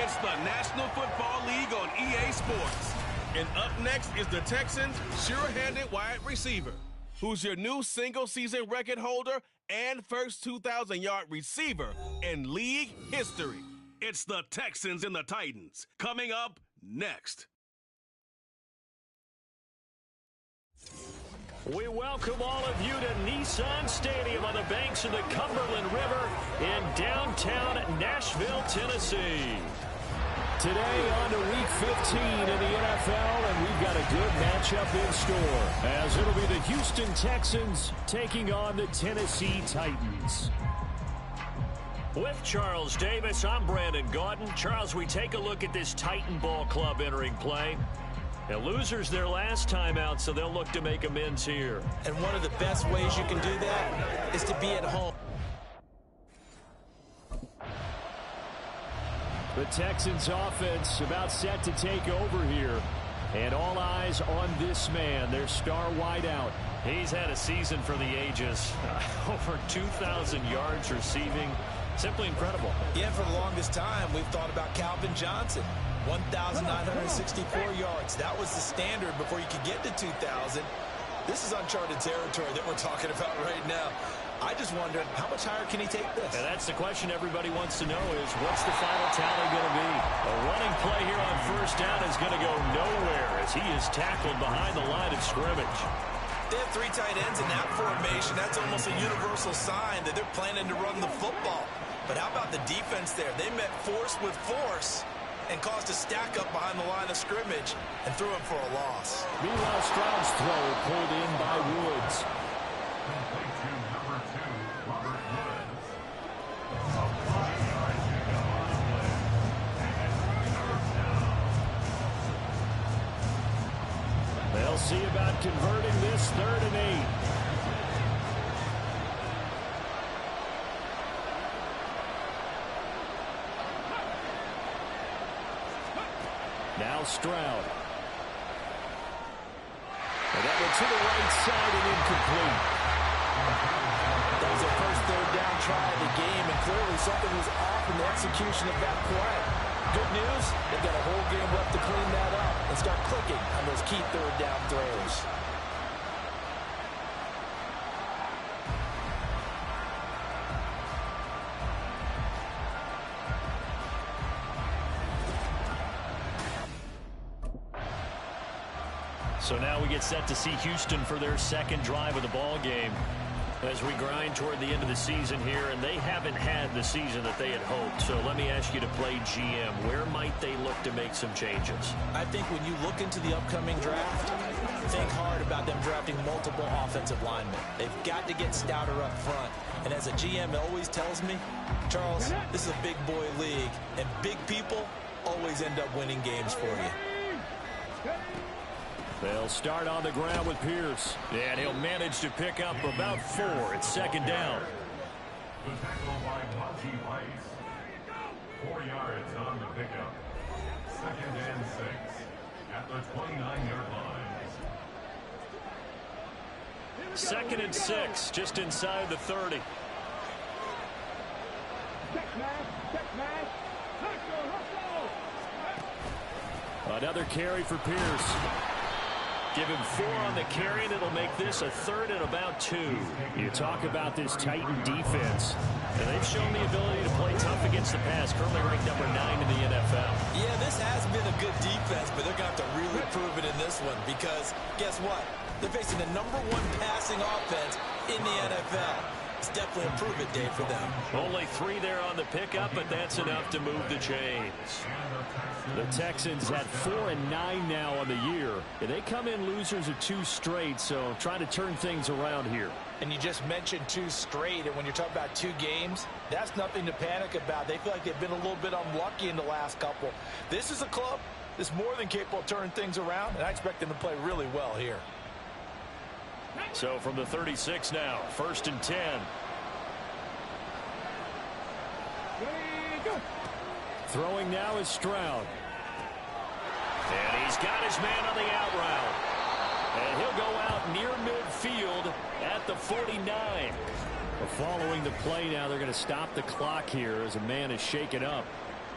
It's the National Football League on EA Sports. And up next is the Texans' sure-handed wide receiver, who's your new single-season record holder and first 2,000-yard receiver in league history. It's the Texans and the Titans, coming up next. We welcome all of you to Nissan Stadium on the banks of the Cumberland River in downtown Nashville, Tennessee. Today on to Week 15 in the NFL, and we've got a good matchup in store, as it'll be the Houston Texans taking on the Tennessee Titans. With Charles Davis, I'm Brandon Gaudin. Charles, we take a look at this Titan ball club entering play. The losers their last time out, so they'll look to make amends here. And one of the best ways you can do that is to be at home. The Texans offense about set to take over here. And all eyes on this man, their star wideout. He's had a season for the ages. Over 2,000 yards receiving. Simply incredible. Yeah, for the longest time, we've thought about Calvin Johnson. 1,964 yards. That was the standard before you could get to 2,000. This is uncharted territory that we're talking about right now. I just wonder, how much higher can he take this? And that's the question everybody wants to know is, what's the final tally going to be? A running play here on first down is going to go nowhere as he is tackled behind the line of scrimmage. They have three tight ends in that formation. That's almost a universal sign that they're planning to run the football. But how about the defense there? They met force with force and caused a stack up behind the line of scrimmage and threw him for a loss. Meanwhile, Stroud's throw pulled in by Woods. They'll see about converting this 3rd and 8. Now Stroud. And that went to the right side and incomplete. That was their first 3rd down try of the game, and clearly something was off in the execution of that play. Good news, they've got a whole game left to clean that up and start clicking on those key 3rd down throws. So now we get set to see Houston for their second drive of the ball game as we grind toward the end of the season here, and they haven't had the season that they had hoped. So let me ask you to play GM. Where might they look to make some changes? I think when you look into the upcoming draft, think hard about them drafting multiple offensive linemen. They've got to get stouter up front. And as a GM always tells me, Charles, this is a big boy league, and big people always end up winning games for you. They'll start on the ground with Pierce. And he'll manage to pick up about 4. It's 2nd down. The tackle by Monty Rice. 4 yards on the pickup. 2nd and 6 at the 29-yard line. 2nd and 6, just inside the 30. Another carry for Pierce. Give him 4 on the carry, and it'll make this a 3rd and about 2. You talk about this Titan defense, and they've shown the ability to play tough against the pass, currently ranked number 9 in the NFL. Yeah, this has been a good defense, but they're going to have to really prove it in this one because guess what? They're facing the number 1 passing offense in the NFL. It's definitely a prove-it day for them. Only 3 there on the pickup, but that's enough to move the chains. The Texans had 4 and 9 now on the year. And they come in losers of 2 straight, so trying to turn things around here. And you just mentioned 2 straight, and when you're talking about 2 games, that's nothing to panic about. They feel like they've been a little bit unlucky in the last couple. This is a club that's more than capable of turning things around, and I expect them to play really well here. So from the 36 now, 1st and 10. Throwing now is Stroud. And he's got his man on the out route. And he'll go out near midfield at the 49. Following the play now, they're going to stop the clock here as a man is shaken up.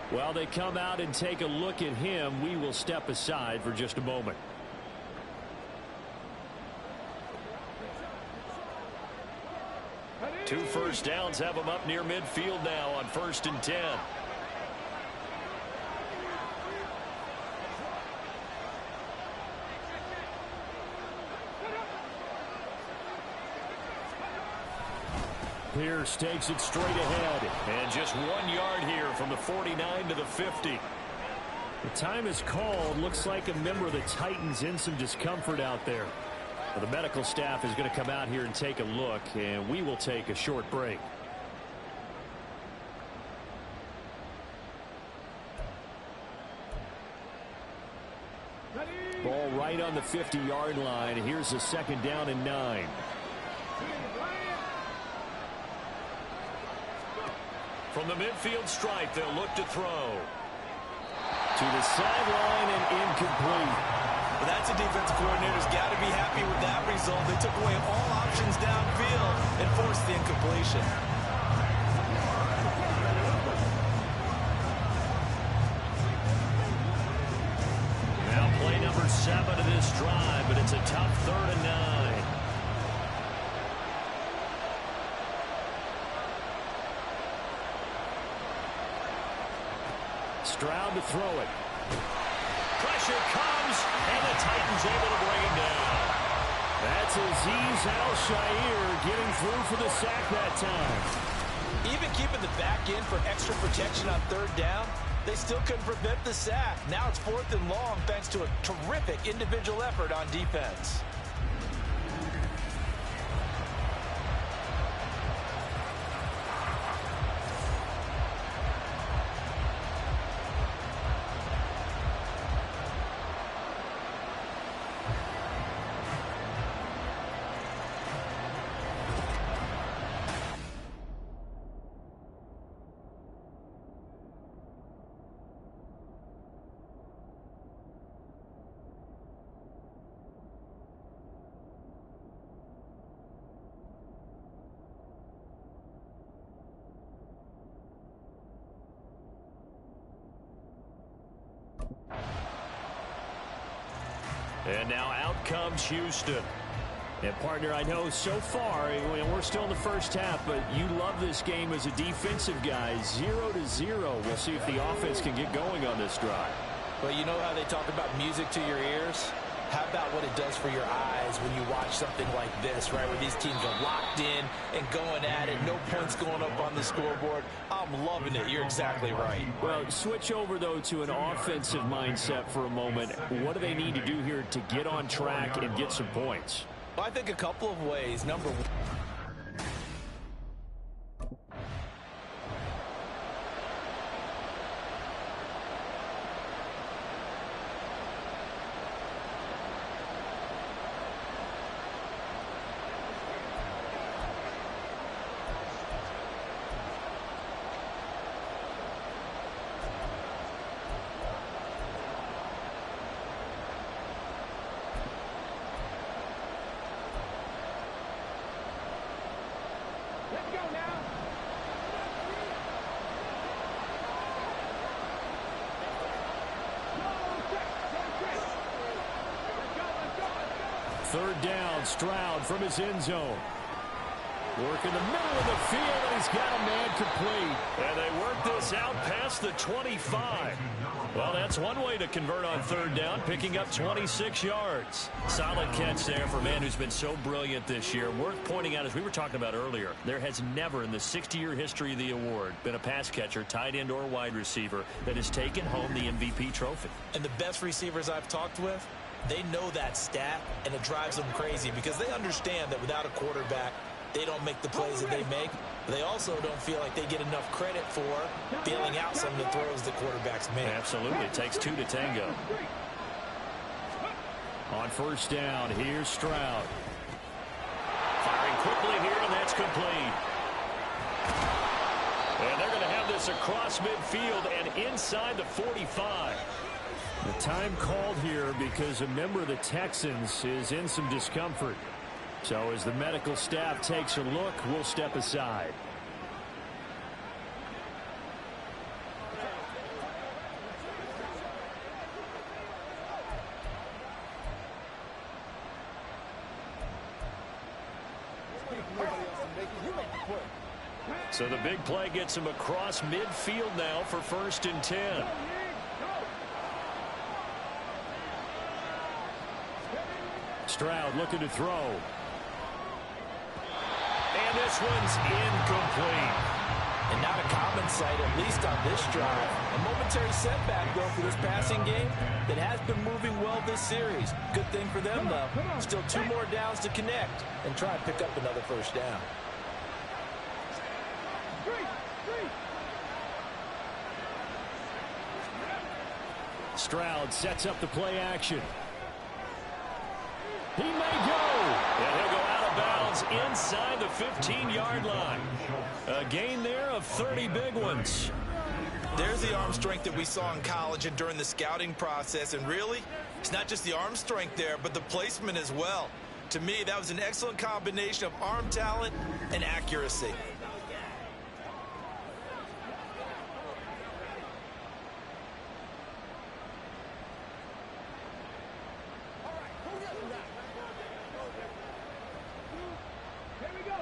While they come out and take a look at him, we will step aside for just a moment. Two first downs have them up near midfield now on 1st and 10. Pierce takes it straight ahead. And just 1 yard here from the 49 to the 50. The time is called. Looks like a member of the Titans in some discomfort out there. Well, the medical staff is going to come out here and take a look, and we will take a short break. Ball right on the 50-yard line. Here's a 2nd down and 9. From the midfield stripe, they'll look to throw. To the sideline and incomplete. Well, that's a defensive coordinator's got to be happy with that result. They took away all options downfield and forced the incompletion. Now play number 7 of this drive, but it's a tough 3rd and 9. Stroud to throw it. Pressure comes, and the Titans able to bring him down. That's Azeez Al-Shaair getting through for the sack that time. Even keeping the back in for extra protection on 3rd down, they still couldn't prevent the sack. Now it's 4th and long thanks to a terrific individual effort on defense. And now out comes Houston. And, partner, I know so far, we're still in the first half, but you love this game as a defensive guy. 0-0. We'll see if the offense can get going on this drive. Well, you know how they talk about music to your ears? How about what it does for your eyes when you watch something like this, right, where these teams are locked in and going at it, no points going up on the scoreboard? I'm loving it. You're exactly right. Well, switch over, though, to an offensive mindset for a moment. What do they need to do here to get on track and get some points? Well, I think a couple of ways. Number one, third down, Stroud from his end zone. Work in the middle of the field, and he's got a man complete. And they work this out past the 25. Well, that's one way to convert on third down, picking up 26 yards. Solid catch there for a man who's been so brilliant this year. Worth pointing out, as we were talking about earlier, there has never in the 60-year history of the award been a pass catcher, tight end, or wide receiver that has taken home the MVP trophy. And the best receivers I've talked with, they know that stat, and it drives them crazy because they understand that without a quarterback, they don't make the plays that they make. They also don't feel like they get enough credit for bailing out some of the throws the quarterbacks make. Absolutely. It takes two to tango. On first down, here's Stroud. Firing quickly here, and that's complete. And they're going to have this across midfield and inside the 45. The time called here because a member of the Texans is in some discomfort. So as the medical staff takes a look, we'll step aside. So the big play gets him across midfield now for 1st and 10. Stroud looking to throw. And this one's incomplete. And not a common sight, at least on this drive. A momentary setback, though, for this passing game that has been moving well this series. Good thing for them, though. Still 2 more downs to connect and try and pick up another 1st down. Stroud sets up the play action. He may go. And he'll go out of bounds inside the 15-yard line. A gain there of 30 big ones. There's the arm strength that we saw in college and during the scouting process. And really, it's not just the arm strength there, but the placement as well. To me, that was an excellent combination of arm talent and accuracy.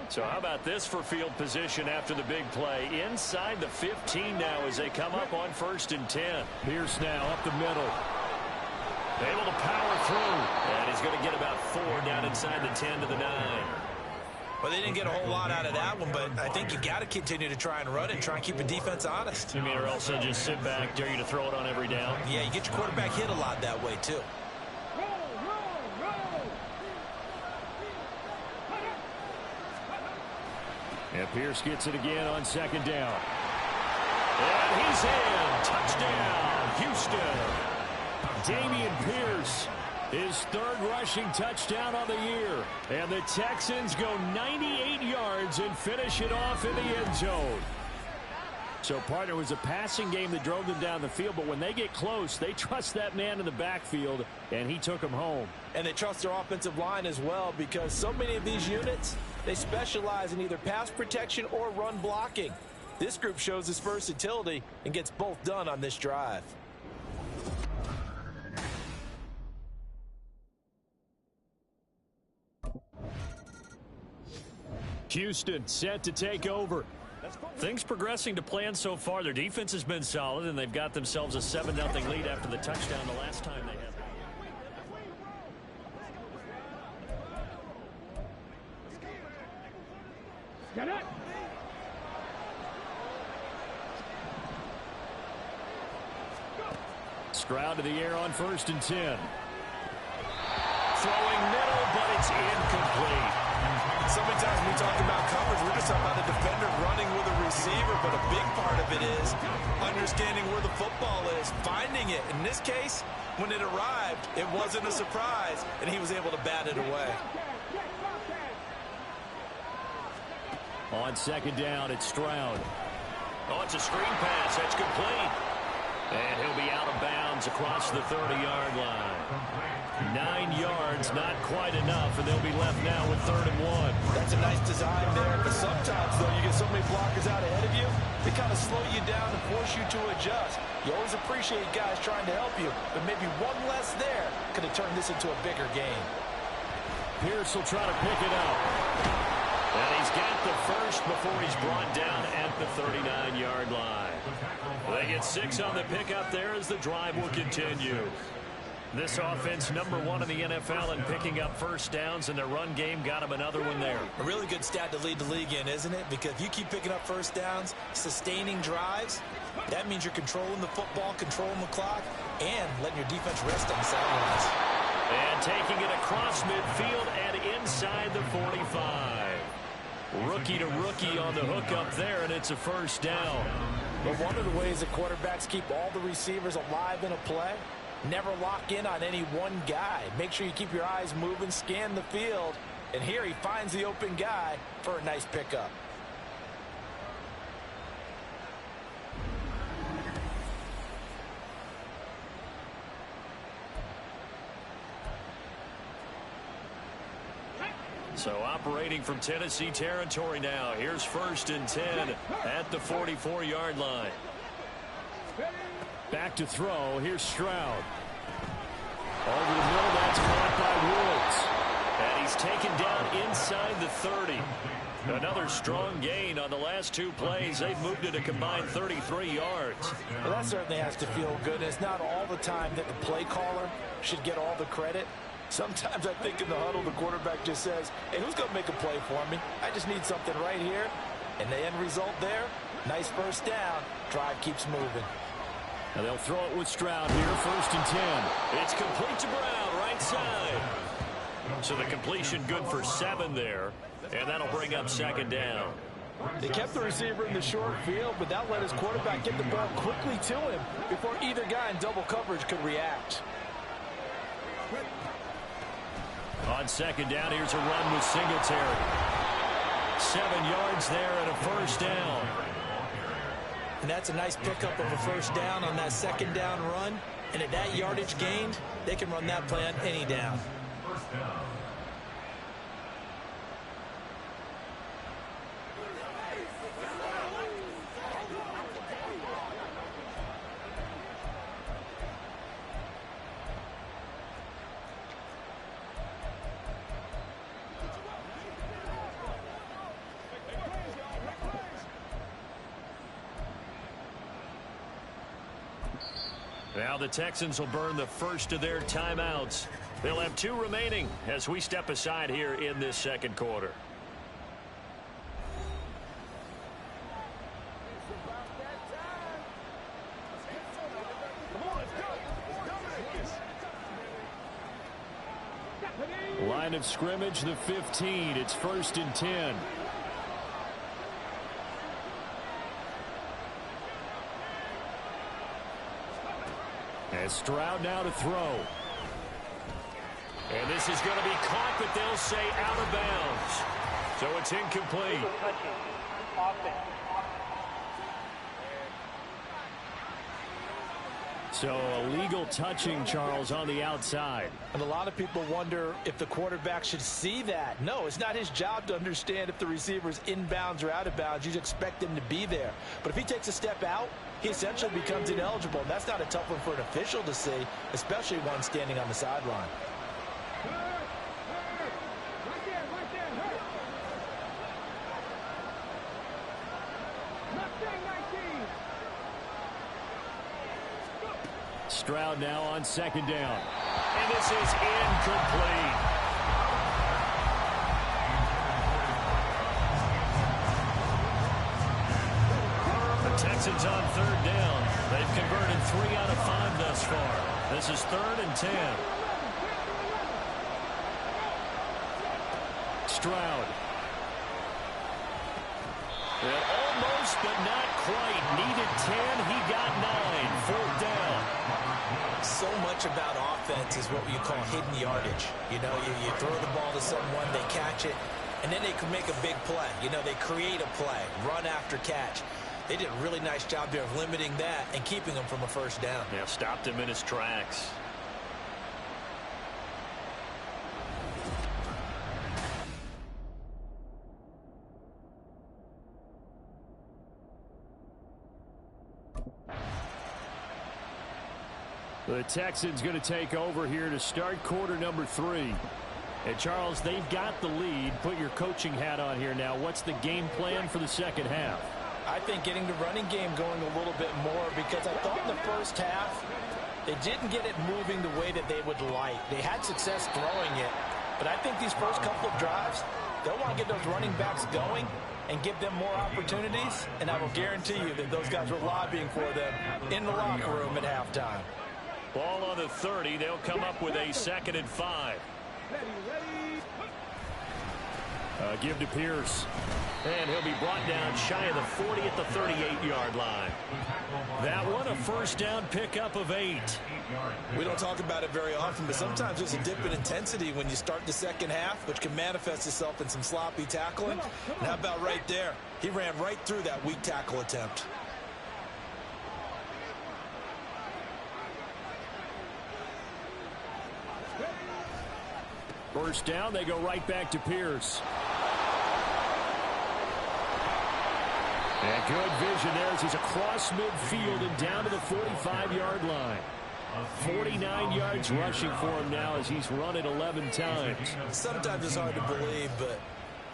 So how about this for field position after the big play? Inside the 15 now as they come up on 1st and 10. Pierce now up the middle. Able to power through. And he's going to get about 4 down inside the 10 to the 9. Well, they didn't get a whole lot out of that one, but I think you got to continue to try and run and try and keep the defense honest. You mean or else they'll just sit back, dare you to throw it on every down? Yeah, you get your quarterback hit a lot that way, too. And Pierce gets it again on 2nd down. And he's in. Touchdown, Houston. Dameon Pierce, his 3rd rushing touchdown on the year. And the Texans go 98 yards and finish it off in the end zone. So, partner, it was a passing game that drove them down the field, but when they get close, they trust that man in the backfield, and he took them home. And they trust their offensive line as well, because so many of these units, they specialize in either pass protection or run blocking. This group shows its versatility and gets both done on this drive. Houston set to take over. Things progressing to plan so far. Their defense has been solid, and they've got themselves a 7-0 lead after the touchdown the last time they had. Get it! Stroud to the air on 1st and 10. Throwing middle, but it's incomplete. So many times when we talk about coverage, we're just talking about a defender running with a receiver, but a big part of it is understanding where the football is, finding it. In this case, when it arrived, it wasn't a surprise, and he was able to bat it away. On 2nd down, it's Stroud. Oh, it's a screen pass. That's complete. And he'll be out of bounds across the 30-yard line. 9 yards, not quite enough, and they'll be left now with 3rd and 1. That's a nice design there, but sometimes, though, you get so many blockers out ahead of you, they kind of slow you down and force you to adjust. You always appreciate guys trying to help you, but maybe one less there could have turned this into a bigger game. Pierce will try to pick it up. And he's got the first before he's brought down at the 39-yard line. They get 6 on the pickup there as the drive will continue. This offense number 1 in the NFL in picking up 1st downs, and their run game got him another one there. A really good stat to lead the league in, isn't it? Because if you keep picking up 1st downs, sustaining drives, that means you're controlling the football, controlling the clock, and letting your defense rest on the sidelines. And taking it across midfield and inside the 45. Rookie to rookie on the hook up there, and it's a 1st down. But one of the ways that quarterbacks keep all the receivers alive in a play, never lock in on any one guy. Make sure you keep your eyes moving, scan the field, and here he finds the open guy for a nice pickup. So operating from Tennessee territory now. Here's 1st and 10 at the 44-yard line. Back to throw. Here's Stroud. Over the middle, that's caught by Woods. And he He's taken down inside the 30. Another strong gain on the last 2 plays. They've moved it a combined 33 yards. Well, that certainly has to feel good. It's not all the time that the play caller should get all the credit. Sometimes I think in the huddle, the quarterback just says, hey, who's going to make a play for me? I just need something right here. And the end result there, nice first down. Drive keeps moving. And they'll throw it with Stroud here, 1st and 10. It's complete to Brown, right side. So the completion good for 7 there. And that'll bring up 2nd down. They kept the receiver in the short field, but that let his quarterback get the ball quickly to him before either guy in double coverage could react. On 2nd down, here's a run with Singletary. 7 yards there and a 1st down. And that's a nice pickup of a 1st down on that 2nd down run. And at that yardage gained, they can run that play on any down. First down. Now the Texans will burn the first of their timeouts. They'll have 2 remaining as we step aside here in this 2nd quarter. Line of scrimmage, the 15. It's 1st and 10. And Stroud now to throw. And this is going to be caught, but they'll say out of bounds. So it's incomplete. So illegal touching, Charles, on the outside. And a lot of people wonder if the quarterback should see that. No, it's not his job to understand if the receiver's inbounds or out of bounds. You'd expect him to be there. But if he takes a step out, he essentially becomes ineligible. And that's not a tough one for an official to see, especially one standing on the sideline. Stroud now on 2nd down. And this is incomplete. The Texans on 3rd down. They've converted 3 out of 5 thus far. This is 3rd and 10. Stroud. And almost, but not quite. Needed 10. He got 9. 4th down. So much about offense is what you call hidden yardage. You know, you throw the ball to someone, they catch it, and then they can make a big play. You know, they create a play, run after catch. They did a really nice job there of limiting that and keeping him from a 1st down. Yeah, stopped him in his tracks. The Texans going to take over here to start quarter number 3. And, Charles, they've got the lead. Put your coaching hat on here now. What's the game plan for the 2nd half? I think getting the running game going a little bit more, because I thought in the 1st half they didn't get it moving the way that they would like. They had success throwing it, but I think these first couple of drives, they'll want to get those running backs going and give them more opportunities, and I will guarantee you that those guys were lobbying for them in the locker room at halftime. Ball on the 30. They'll come up with a 2nd and 5. Give to Pierce. And he'll be brought down shy of the 40 at the 38-yard line. That one, a 1st down pickup of 8. We don't talk about it very often, but sometimes there's a dip in intensity when you start the 2nd half, which can manifest itself in some sloppy tackling. And how about right there? He ran right through that weak tackle attempt. First down, they go right back to Pierce. And good vision there as he's across midfield and down to the 45-yard line. 49 yards rushing for him now as he's run it 11 times. Sometimes it's hard to believe, but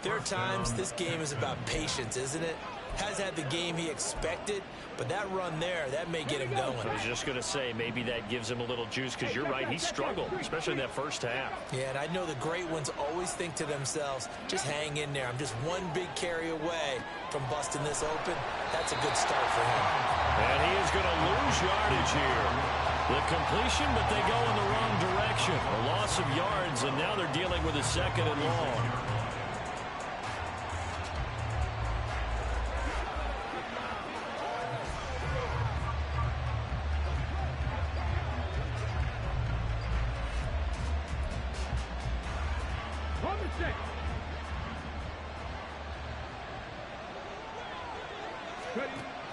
there are times this game is about patience, isn't it? Has had the game he expected, but that run there, that may get him going. I was just going to say, maybe that gives him a little juice, because you're right, he struggled, especially in that first half. Yeah, and I know the great ones always think to themselves, just hang in there. I'm just one big carry away from busting this open. That's a good start for him. And he is going to lose yardage here. The completion, but they go in the wrong direction. A loss of yards, and now they're dealing with a 2nd and long.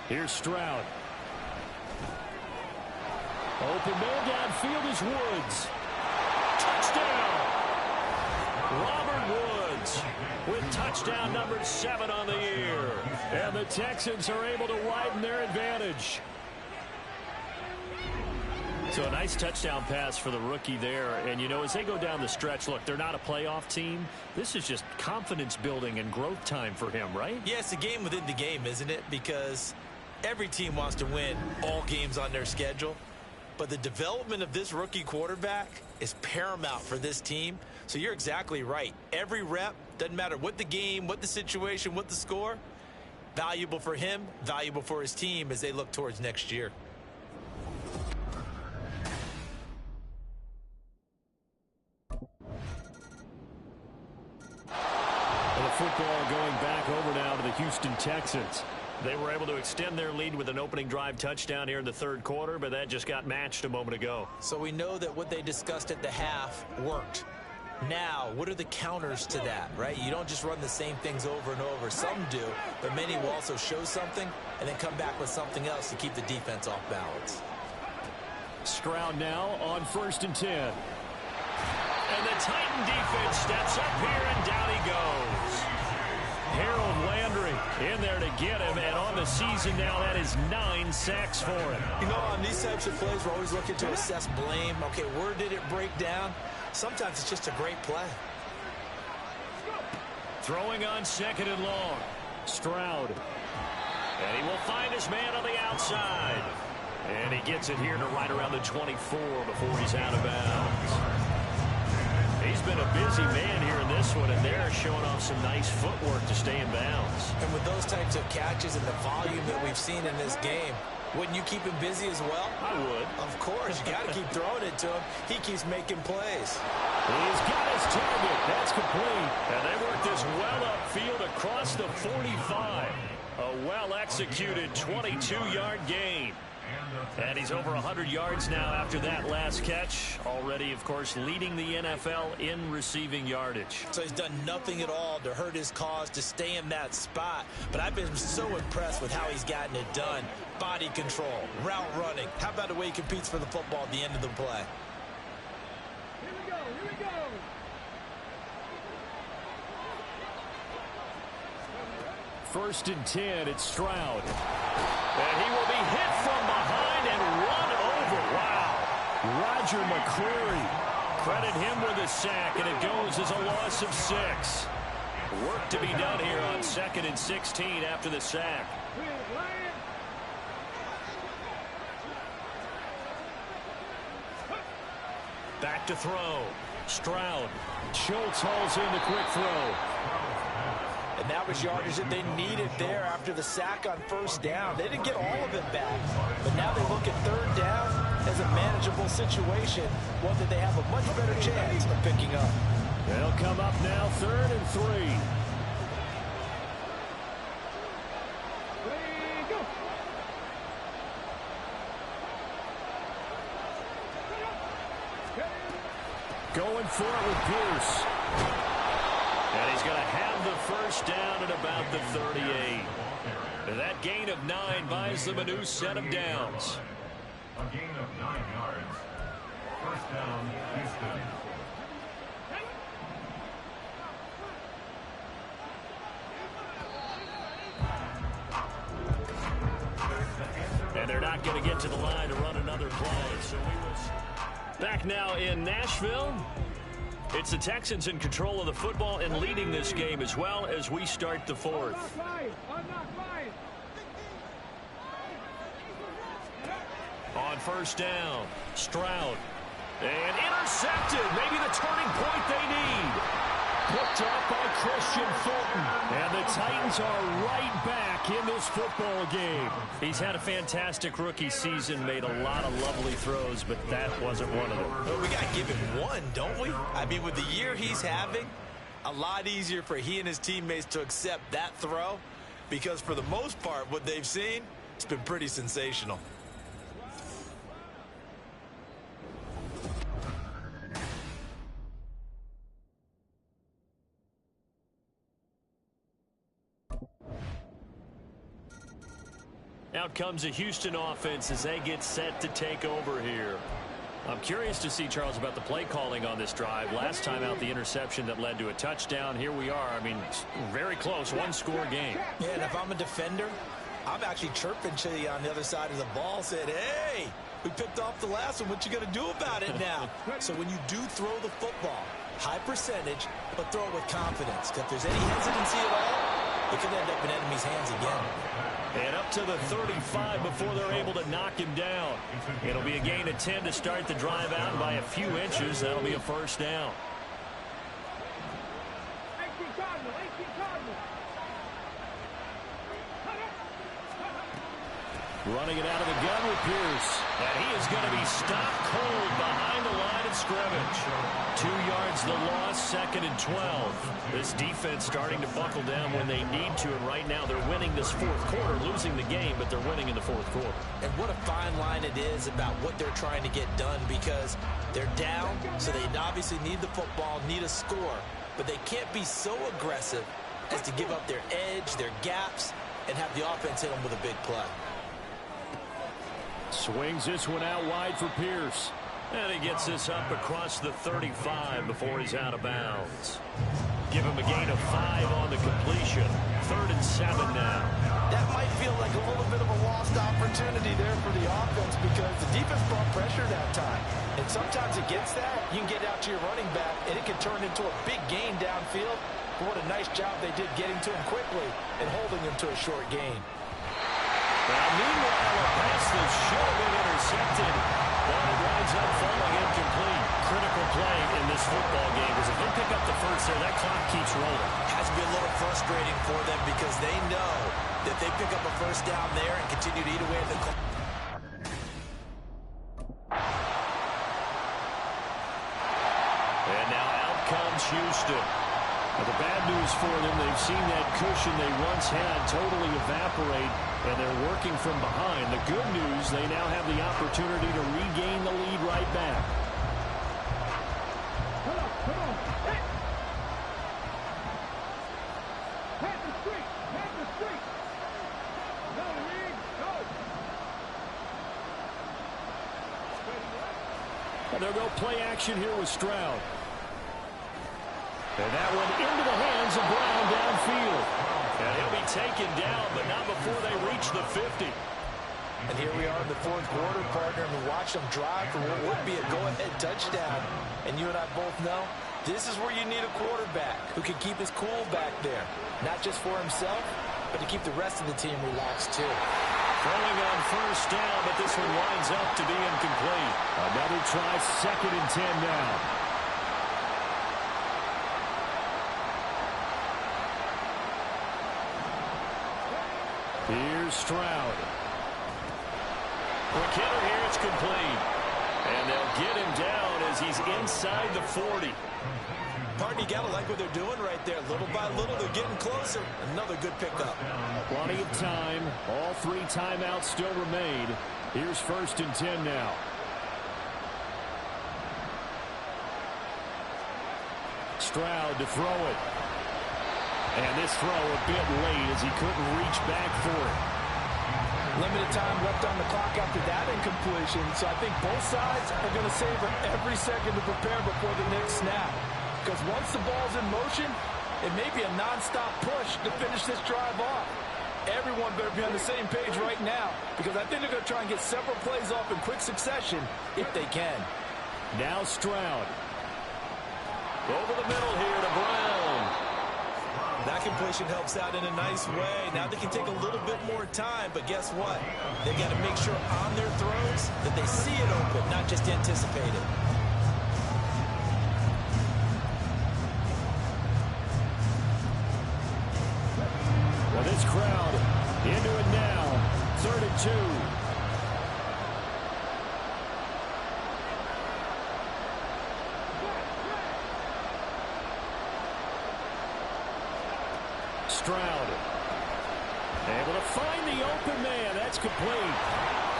Here's Stroud. Open man downfield is Woods. Touchdown! Robert Woods with touchdown number 7 on the year. And the Texans are able to widen their advantage. So a nice touchdown pass for the rookie there. And, you know, as they go down the stretch, look, they're not a playoff team. This is just confidence building and growth time for him, right? Yeah, it's a game within the game, isn't it? Because every team wants to win all games on their schedule. But the development of this rookie quarterback is paramount for this team. So you're exactly right. Every rep, doesn't matter what the game, what the situation, what the score, valuable for him, valuable for his team as they look towards next year. And the football going back over now to the Houston Texans. They were able to extend their lead with an opening drive touchdown here in the 3rd quarter, but that just got matched a moment ago. So we know that what they discussed at the half worked. Now, what are the counters to that, right? You don't just run the same things over and over. Some do, but many will also show something and then come back with something else to keep the defense off balance. Stroud now on 1st and 10. And the Titan defense steps up here, and down he goes. Harold Landry in there to get him, and on the season now, that is 9 sacks for him. You know, on these types of plays, we're always looking to assess blame. Okay, where did it break down? Sometimes it's just a great play. Throwing on 2nd and long. Stroud. And he will find his man on the outside. And he gets it here to right around the 24 before he's out of bounds. He's been a busy man here in this one, and they're showing off some nice footwork to stay in bounds. And with those types of catches and the volume that we've seen in this game, wouldn't you keep him busy as well? I would. Of course. You got to keep throwing it to him. He keeps making plays. He's got his target. That's complete. And they work this well upfield across the 45. A well-executed 22-yard gain. And he's over 100 yards now after that last catch. Already, of course, leading the NFL in receiving yardage. So he's done nothing at all to hurt his cause, to stay in that spot. But I've been so impressed with how he's gotten it done. Body control, route running. How about the way he competes for the football at the end of the play? Here we go. 1st and 10, it's Stroud. And he will be hit from behind and run over. Wow. Roger McCreary. Credit him with a sack, and it goes as a loss of 6. Work to be done here on 2nd and 16 after the sack. Back to throw. Stroud. Schultz hauls in the quick throw. And that was yardage that they needed there after the sack on 1st down. They didn't get all of it back, but now they look at 3rd down as a manageable situation, one that they have a much better chance of picking up. They'll come up now 3rd and 3. Going for it with Pierce. And he's going to have the 1st down at about the 38. And that gain of 9 buys them a new set of downs. A gain of 9 yards. 1st down, Houston. And And they're not going to get to the line to run another play. So we will back now in Nashville. It's the Texans in control of the football and leading this game as well as we start the fourth. On first down, Stroud. And intercepted. Maybe the turning point they need. Picked up by Christian Fulton. And the Titans are right back in this football game. He's had a fantastic rookie season, made a lot of lovely throws, but that wasn't one of them. Well, we got to give him one, don't we? I mean, with the year he's having, a lot easier for he and his teammates to accept that throw because for the most part, what they've seen, it's been pretty sensational. Out comes a Houston offense as they get set to take over here. I'm curious to see, Charles, about the play calling on this drive. Last time out, the interception that led to a touchdown. Here we are. I mean, very close, one-score game. Yeah, and if I'm a defender, I'm actually chirping to you on the other side of the ball, said, hey, we picked off the last one. What you going to do about it now? So when you do throw the football, high percentage, but throw it with confidence. Because if there's any hesitancy at all, it could end up in enemy's hands again. And up to the 35 before they're able to knock him down. It'll be a gain of 10 to start the drive out by a few inches. That'll be a first down. Running it out of the gun with Pierce. And he is going to be stopped cold behind the line of scrimmage. 2 yards the loss, 2nd and 12. This defense starting to buckle down when they need to, and right now they're winning this fourth quarter, losing the game, but they're winning in the fourth quarter. And what a fine line it is about what they're trying to get done because they're down, so they obviously need the football, need a score, but they can't be so aggressive as to give up their edge, their gaps, and have the offense hit them with a big play. Swings this one out wide for Pierce. And he gets this up across the 35 before he's out of bounds. Give him a gain of 5 on the completion. 3rd and 7 now. That might feel like a little bit of a lost opportunity there for the offense because the defense brought pressure that time. And sometimes against that, you can get out to your running back, and it can turn into a big gain downfield. But what a nice job they did getting to him quickly and holding him to a short gain. Well, meanwhile, a pass that should have been intercepted, but it winds up falling incomplete. Critical play in this football game because if they pick up the first there, that clock keeps rolling. Has to be a little frustrating for them because they know that they pick up a first down there and continue to eat away at the clock. And now out comes Houston. But the bad news for them, they've seen that cushion they once had totally evaporate, and they're working from behind. The good news, they now have the opportunity to regain the lead right back. Come on. Hit. Pass the street. Go, Reed. Go. And they'll go play action here with Stroud. And that one into the hands of Brown downfield. And he'll be taken down, but not before they reach the 50. And here we are in the fourth quarter, partner, and we watch them drive for what would be a go-ahead touchdown. And you and I both know this is where you need a quarterback who can keep his cool back there. Not just for himself, but to keep the rest of the team relaxed too. Throwing on first down, but this one winds up to be incomplete. Another try, 2nd and 10 now. Here's Stroud. Quick hitter here, it's complete. And they'll get him down as he's inside the 40. Partner, you got to like what they're doing right there. Little by little, they're getting closer. Another good pickup. Plenty of time. All 3 timeouts still remain. Here's 1st and 10 now. Stroud to throw it. And this throw a bit late as he couldn't reach back for it. Limited time left on the clock after that incompletion, so I think both sides are going to savor every second to prepare before the next snap. Because once the ball's in motion, it may be a nonstop push to finish this drive off. everyone better be on the same page right now, because I think they're going to try and get several plays off in quick succession if they can. Now Stroud. Over the middle here to Brown. That completion helps out in a nice way. Now they can take a little bit more time, but guess what? They got to make sure on their throws that they see it open, not just anticipate it. Well, this crowd into it now. 3rd and 2. Stroud able to find the open man. That's complete.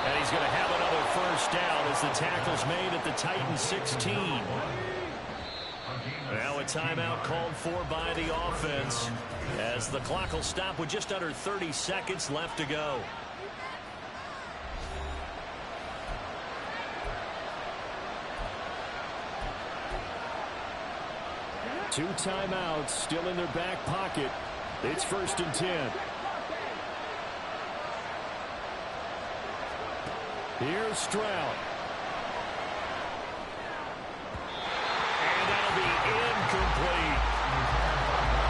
And he's going to have another first down as the tackle's made at the Titans 16. Now a timeout called for by the offense as the clock will stop with just under 30 seconds left to go. Two timeouts still in their back pocket. It's 1st and 10. Here's Stroud. And that'll be incomplete.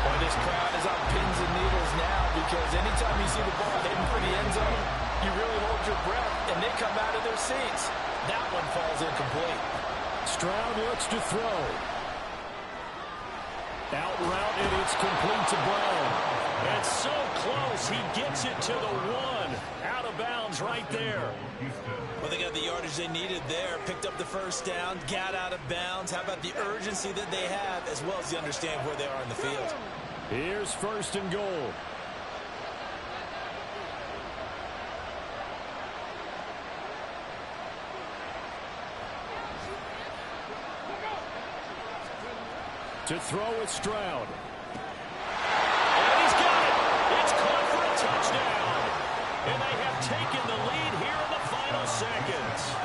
Boy, this crowd is on pins and needles now, because anytime you see the ball heading for the end zone, you really hold your breath, and they come out of their seats. That one falls incomplete. Stroud looks to throw. Out route, and it's complete to Brown. And so close, he gets it to the 1. Out of bounds right there. Well, they got the yardage they needed there. Picked up the first down, got out of bounds. How about the urgency that they have, as well as you understand where they are in the field? Here's 1st and goal. To throw with Stroud. And he's got it. It's caught for a touchdown. And they have taken the lead here in the final seconds.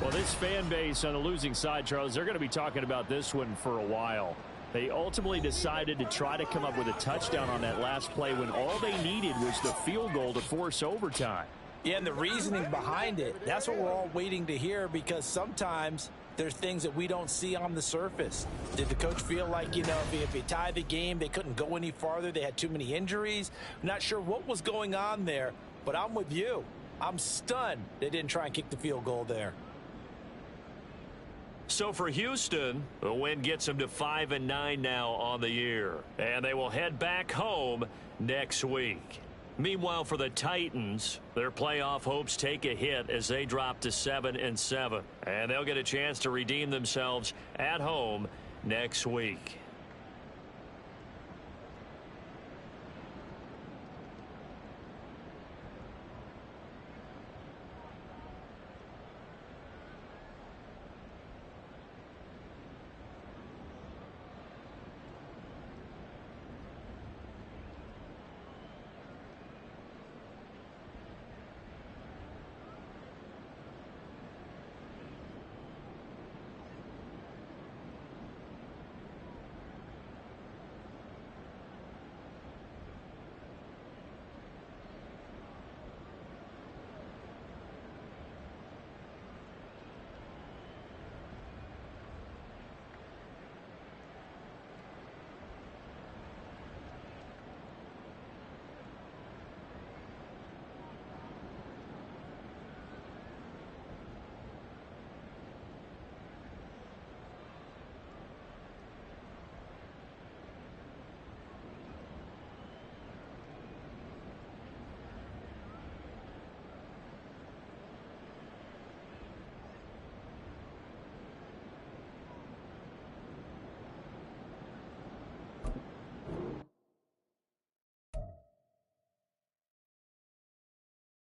Well, this fan base on the losing side, Charles, they're going to be talking about this one for a while. They ultimately decided to try to come up with a touchdown on that last play when all they needed was the field goal to force overtime. Yeah, and the reasoning behind it, that's what we're all waiting to hear, because sometimes there's things that we don't see on the surface. Did the coach feel like, you know, if they tied the game, they couldn't go any farther, they had too many injuries? I'm not sure what was going on there, but I'm with you. I'm stunned they didn't try and kick the field goal there. So for Houston, the win gets them to 5-9 now on the year. And they will head back home next week. Meanwhile, for the Titans, their playoff hopes take a hit as they drop to 7-7. And they'll get a chance to redeem themselves at home next week.